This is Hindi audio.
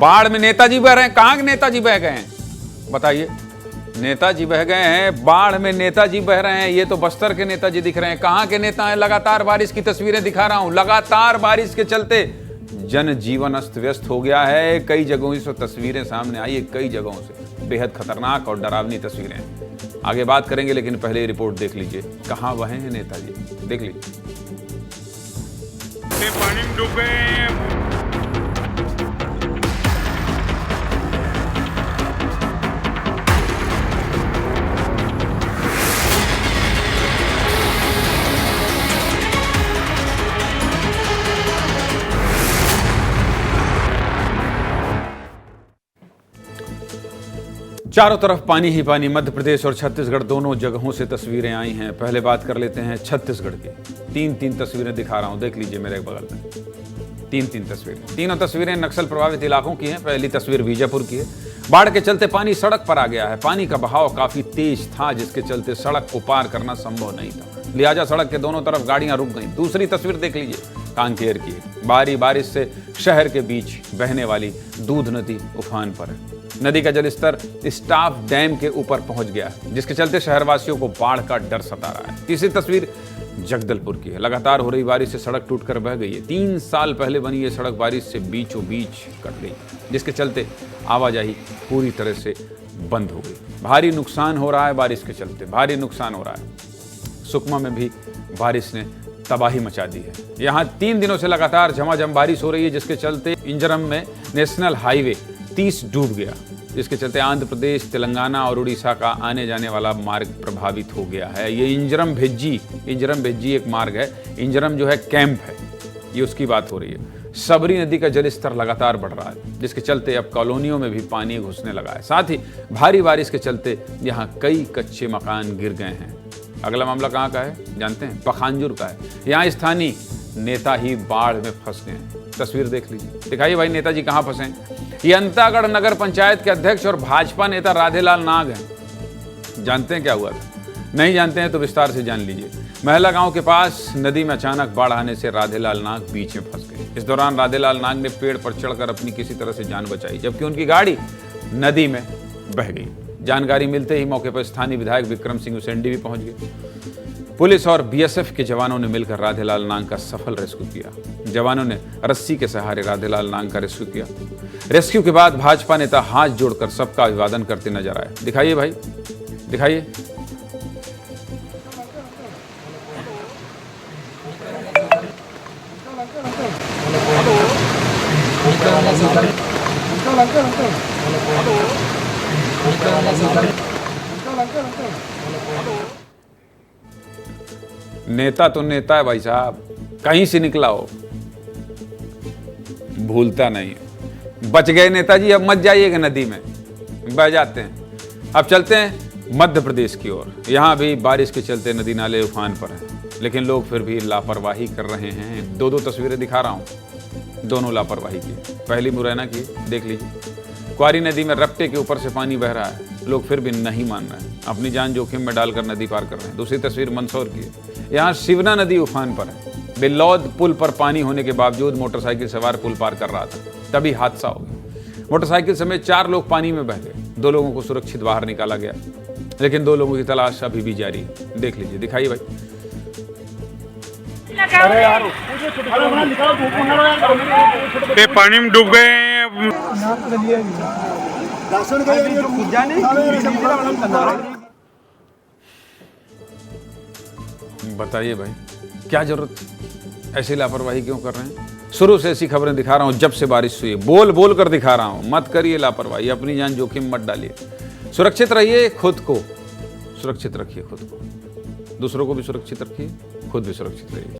बाढ़ में नेताजी बह रहे हैं। कहां के नेताजी बह गए हैं बताइए? नेताजी बह गए हैं, बाढ़ में नेताजी बह रहे हैं। ये तो बस्तर के नेताजी दिख रहे हैं। कहां के नेता हैं? लगातार बारिश की तस्वीरें दिखा रहा हूं। लगातार बारिश के चलते जनजीवन अस्त व्यस्त हो गया है। कई जगहों से तस्वीरें सामने आई है, कई जगहों से बेहद खतरनाक और डरावनी तस्वीरें। आगे बात करेंगे, लेकिन पहले ये रिपोर्ट देख लीजिए। कहां बहे हैं नेताजी, देख लीजिए। पानी में डूब गए हैं। चारों तरफ पानी ही पानी। मध्य प्रदेश और छत्तीसगढ़ दोनों जगहों से तस्वीरें आई हैं। पहले बात कर लेते हैं छत्तीसगढ़ की। तीन तस्वीरें दिखा रहा हूं, देख लीजिए मेरे बगल में। तीन तस्वीरें। तीनों तस्वीरें नक्सल प्रभावित इलाकों की हैं। पहली तस्वीर बीजापुर की है। बाढ़ के चलते पानी सड़क पर आ गया है। पानी का बहाव काफी तेज था, जिसके चलते सड़क को पार करना संभव नहीं था, लिहाजा सड़क के दोनों तरफ गाड़ियां रुक गईं। दूसरी तस्वीर देख लीजिए, कांकेर की। भारी बारिश से शहर के बीच बहने वाली दूध नदी उफान पर है। नदी का जलस्तर स्टाफ डैम के ऊपर पहुंच गया है, जिसके चलते शहरवासियों को बाढ़ का डर सता रहा है। तीसरी तस्वीर जगदलपुर की है। लगातार हो रही बारिश से सड़क टूटकर बह गई है। 3 साल पहले बनी ये सड़क बारिश से बीचों बीच कट गई, जिसके चलते आवाजाही पूरी तरह से बंद हो गई। भारी नुकसान हो रहा है बारिश के चलते, भारी नुकसान हो रहा है। सुकमा में भी बारिश ने तबाही मचा दी है। यहाँ 3 दिनों से लगातार झमाझम बारिश हो रही है, जिसके चलते इंजरम में नेशनल हाईवे 30 डूब गया, जिसके चलते आंध्र प्रदेश, तेलंगाना और उड़ीसा का आने जाने वाला मार्ग प्रभावित हो गया है। ये इंजरम भेज्जी एक मार्ग है। इंजरम जो है कैंप है, ये उसकी बात हो रही है। सबरी नदी का जलस्तर लगातार बढ़ रहा है, जिसके चलते अब कॉलोनियों में भी पानी घुसने लगा है। साथ ही भारी बारिश के चलते यहाँ कई कच्चे मकान गिर गए हैं। अगला मामला कहाँ का है जानते हैं? पखांजूर का है। यहाँ स्थानीय नेता ही बाढ़ में फंस गए। तस्वीर देख लीजिए, दिखाइए भाई नेताजी कहाँ फंसे। ये अंतागढ़ नगर पंचायत के अध्यक्ष और भाजपा नेता राधेलाल नाग हैं। जानते हैं क्या हुआ था? नहीं जानते हैं तो विस्तार से जान लीजिए। महला गांव के पास नदी में अचानक बाढ़ आने से राधेलाल नाग बीच में फंस गए। इस दौरान राधेलाल नाग ने पेड़ पर चढ़कर अपनी किसी तरह से जान बचाई, जबकि उनकी गाड़ी नदी में बह गई। जानकारी मिलते ही मौके पर स्थानीय विधायक विक्रम सिंह उसेंडी भी पहुंच गए। पुलिस और बीएसएफ के जवानों ने मिलकर राधेलाल नांग का सफल रेस्क्यू किया। जवानों ने रस्सी के सहारे राधेलाल नांग का रेस्क्यू किया। रेस्क्यू के बाद भाजपा नेता हाथ जोड़कर सबका अभिवादन करते नजर आए। दिखाइए भाई, दिखाइए। नेता तो नेता है भाई साहब, कहीं से निकला हो, भूलता नहीं। बच गए नेताजी, अब मत जाइएगा नदी में, बह जाते हैं। अब चलते हैं मध्य प्रदेश की ओर। यहाँ भी बारिश के चलते नदी नाले उफान पर हैं, लेकिन लोग फिर भी लापरवाही कर रहे हैं। 2 तस्वीरें दिखा रहा हूँ, दोनों लापरवाही की। पहली मुरैना की, देख लीजिए। क्वारी नदी में रपटे के ऊपर से पानी बह रहा है, लोग फिर भी नहीं मान रहे हैं, अपनी जान जोखिम में डालकर नदी पार कर रहे हैं। दूसरी तस्वीर मंदसौर की है। यहाँ शिवना नदी उफान पर है। बिल्लौद पुल पर पानी होने के बावजूद मोटरसाइकिल सवार पुल पार कर रहा था, तभी हादसा हो गया। मोटरसाइकिल समेत 4 लोग पानी में बह गए। 2 लोगों को सुरक्षित बाहर निकाला गया, लेकिन 2 लोगों की तलाश अभी भी जारी है। देख लीजिए, दिखाइए भाई। अरे यार, ये पानी में डूब गए हैं। बताइए भाई, क्या जरूरत थी? ऐसी लापरवाही क्यों कर रहे हैं? शुरू से ऐसी खबरें दिखा रहा हूं, जब से बारिश हुई बोल बोल कर दिखा रहा हूं। मत करिए लापरवाही, अपनी जान जोखिम मत डालिए। सुरक्षित रहिए, खुद को सुरक्षित रखिए, खुद को, दूसरों को भी सुरक्षित रखिए, खुद भी सुरक्षित रहिए।